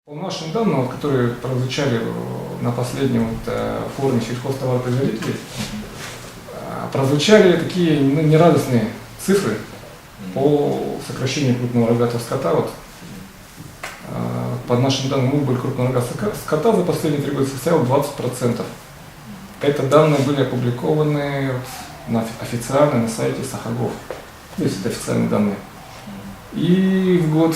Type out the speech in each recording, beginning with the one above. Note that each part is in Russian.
По нашим данным, которые прозвучали на последнем форуме сельхозтоваропроизводителей, прозвучали такие нерадостные цифры по сокращению крупного рогатого скота. По нашим данным, убыль крупного рогатого скота за последние 3 года составил 20%. Это данные были опубликованы официально на сайте Сахагов. То есть это официальные данные. И в год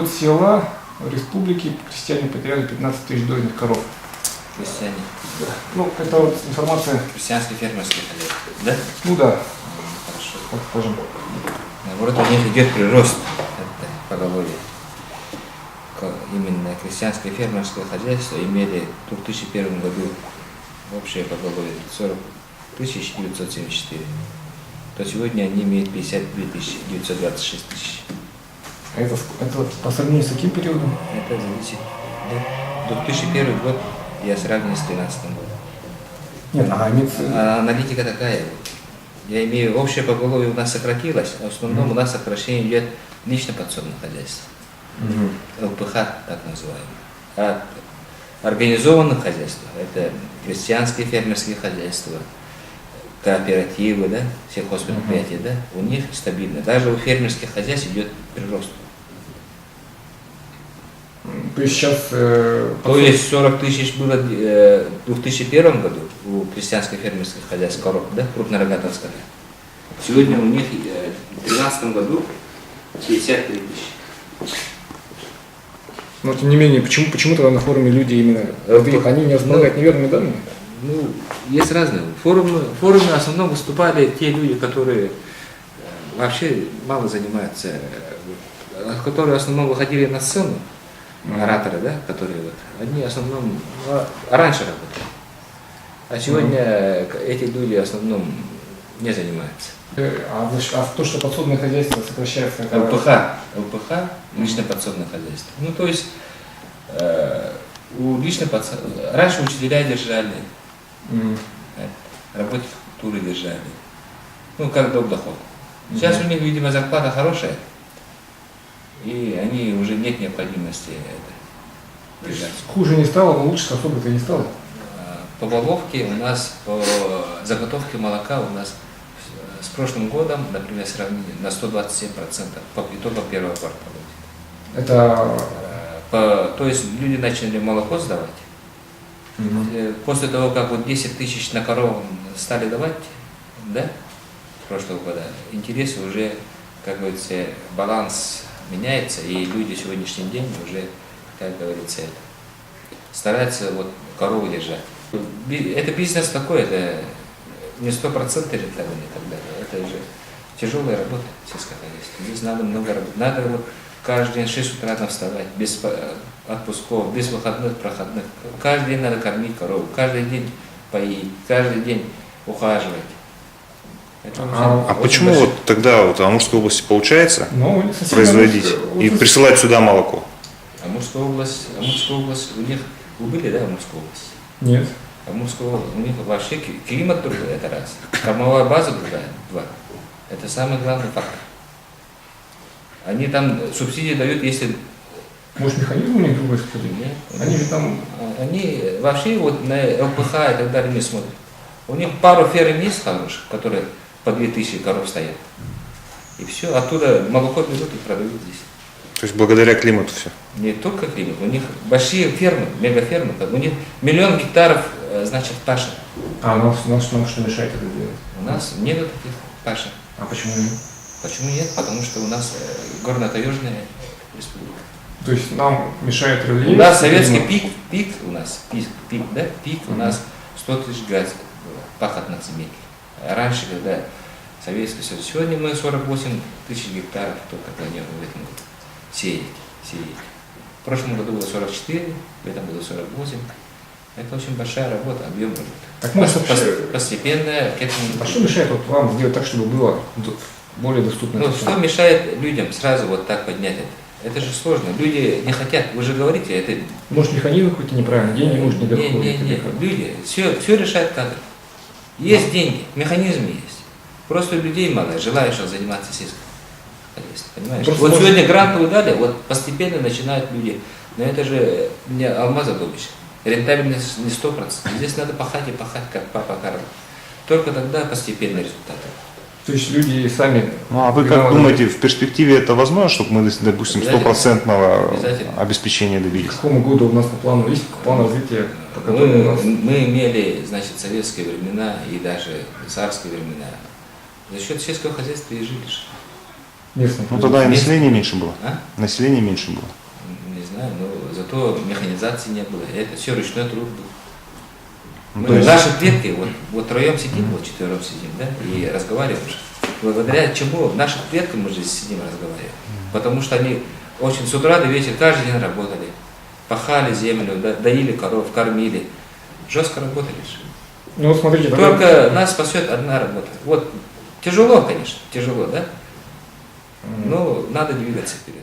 села в республике крестьяне потеряли 15 тысяч дойных коров. Крестьяне? Да. Ну, это вот информация... Крестьянские фермерские хозяйства, да? Ну да. Хорошо. Так скажем. Наоборот, у них идет прирост поголовья. Именно крестьянское фермерское хозяйство имели в 2001 году общее поголовье 40 974. То сегодня они имеют 52 926 тысяч. А это по сравнению с каким периодом? Это зависит. Да? 2001 год я сравниваю с 2013 годом. Нет, А аналитика такая. Я имею общее поголовье у нас сократилось, а в основном у нас сокращение идет лично подсобное хозяйство. ЛПХ, так называемое. А организованных хозяйств, это крестьянские фермерские хозяйства, кооперативы, да, сельхозпредприятия, да, у них стабильно. Даже у фермерских хозяйств идет прирост. То есть сейчас... То есть 40 тысяч было в 2001 году у крестьянских фермерских хозяйств коров, да, крупнорогатого скота. Сегодня у них в 2013 году 53 тысячи. Но тем не менее, почему тогда на форуме люди именно, они не располагают неверными данными? Ну, есть разные. Форумы в основном выступали те люди, которые вообще мало занимаются, которые в основном выходили на сцену, ораторы, да, которые вот, они в основном раньше работали. А сегодня эти люди в основном не занимаются. А то, что подсобное хозяйство сокращается... ЛПХ, личное подсобное хозяйство. Ну, то есть, раньше учителя держали, работники культуры держали, ну, как доход. Сейчас у них, видимо, зарплата хорошая, и они уже нет необходимости это держать. Хуже не стало, но лучше особо-то не стало. По головке у нас, по заготовке молока у нас с прошлым годом, например, сравнение на 127% по итогам первого квартала. Это... То есть люди начали молоко сдавать. После того, как вот 10 тысяч на корову стали давать, да, с прошлого года, интересы уже, как говорится, баланс меняется, и люди в сегодняшний день уже, как говорится, стараются вот корову держать. Это бизнес такой, это не 100% рентабельный и так далее. Это же тяжелая работа сельскохозяйства. Здесь надо много работать. Надо вот каждый день в 6 утра надо вставать, без отпусков, без выходных, проходных. Каждый день надо кормить корову, каждый день поить, каждый день ухаживать. Почему вот тогда вот в Амурской области получается производить и присылать сюда молоко? Амурская область, у них убыли, да, Амурская область? Нет. У них вообще климат другой, это раз. Кормовая база другая, два. Это самый главный фактор. Они там субсидии дают, если... Может, механизм у них другой, кстати? Нет. Они же там... Они вообще вот на ЛПХ и так далее не смотрят. У них пару ферм есть хороших, которые по 2000 коров стоят. И все, оттуда молоко берут и продают здесь. То есть благодаря климату все? Не только климат, у них большие фермы, мегафермы, у них 1 000 000 гектаров, значит, паша. А нам что мешает это делать? У нас нет таких паша. А почему нет? Почему нет? Потому что у нас горно-таежная республика. То есть нам мешает рельеф? У нас советский пик у нас, да, у нас 100 тысяч пахотных земель. Раньше, когда Советский Союз, сегодня мы 48 тысяч гектаров только планируем в этом году сеять. В прошлом году было 44, в этом году 48. Это очень большая работа, объем работы. Так может постепенно к этому... А что мешает вот вам сделать так, чтобы было более доступно? Ну, что мешает людям сразу вот так поднять это? Это же сложно. Люди не хотят, вы же говорите, это... Может, механизм какой-то неправильный, деньги, может, не доходят? Нет, люди, все решает кадр. Есть деньги, механизм есть. Просто людей мало, желающих заниматься сельским хозяйством. Понимаешь? Просто вот сегодня грантовые дали, вот постепенно начинают люди Но это же не алмазодобыча. Рентабельность не 100%. Здесь надо пахать и пахать, как папа Карл. Только тогда постепенно результаты. То есть люди сами... Ну а вы как думаете, в перспективе это возможно, чтобы мы, допустим, стопроцентного обеспечения К добились? какому году у нас по плану есть план развития, по которому у нас... Мы имели, значит, советские времена и даже царские времена. За счет сельского хозяйства и жили. Местных. Ну тогда и население меньше было. А? Население меньше было. Не знаю, но зато механизации не было. Это все ручной труд был. Ну, Мы, то есть- наши предки, вот троем сидим, вот четвером сидим, да, и разговариваем. Благодаря чему наших предков мы здесь сидим и разговариваем. Потому что они очень с утра до вечера каждый день работали. Пахали землю, доили коров, кормили. Жестко работали. Ну, смотрите, Только нас спасет одна работа. Вот тяжело, конечно, тяжело, да? Но надо двигаться вперед.